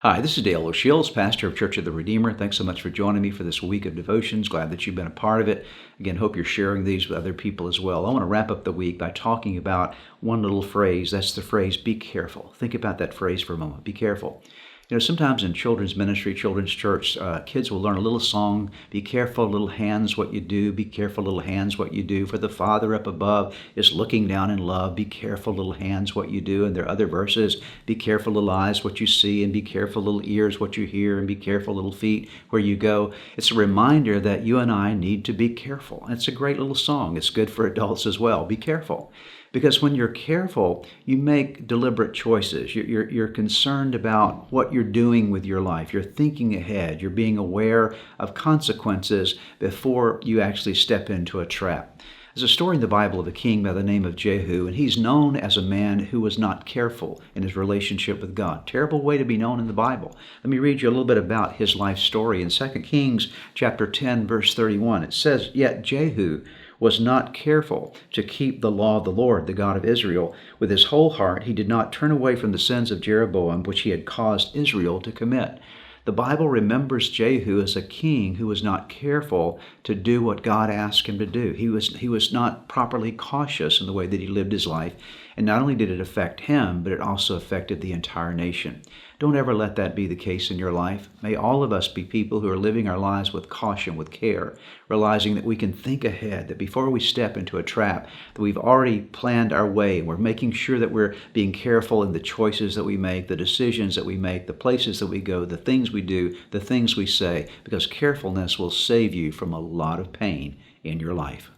Hi, this is Dale O'Shields, pastor of Church of the Redeemer. Thanks so much for joining me for this week of devotions. Glad that you've been a part of it. Again, hope you're sharing these with other people as well. I want to wrap up the week by talking about one little phrase. That's the phrase, be careful. Think about that phrase for a moment. Be careful. Sometimes in children's ministry, children's church, kids will learn a little song. Be careful, little hands, what you do. Be careful, little hands, what you do. For the Father up above is looking down in love. Be careful, little hands, what you do. And there are other verses. Be careful, little eyes, what you see. And be careful, little ears, what you hear. And be careful, little feet, where you go. It's a reminder that you and I need to be careful. And it's a great little song. It's good for adults as well. Be careful. Because when you're careful, you make deliberate choices. You're concerned about what you're doing with your life. You're thinking ahead. You're being aware of consequences before you actually step into a trap. There's a story in the Bible of a king by the name of Jehu, and he's known as a man who was not careful in his relationship with God. Terrible way to be known in the Bible. Let me read you a little bit about his life story. In 2 Kings chapter 10, verse 31, it says, "Yet Jehu was not careful to keep the law of the Lord, the God of Israel. With his whole heart he did not turn away from the sins of Jeroboam, which he had caused Israel to commit." The Bible remembers Jehu as a king who was not careful to do what God asked him to do. He was not properly cautious in the way that he lived his life. And not only did it affect him, but it also affected the entire nation. Don't ever let that be the case in your life. May all of us be people who are living our lives with caution, with care, realizing that we can think ahead, that before we step into a trap, that we've already planned our way, and we're making sure that we're being careful in the choices that we make, the decisions that we make, the places that we go, the things we do, the things we say, because carefulness will save you from a lot of pain in your life.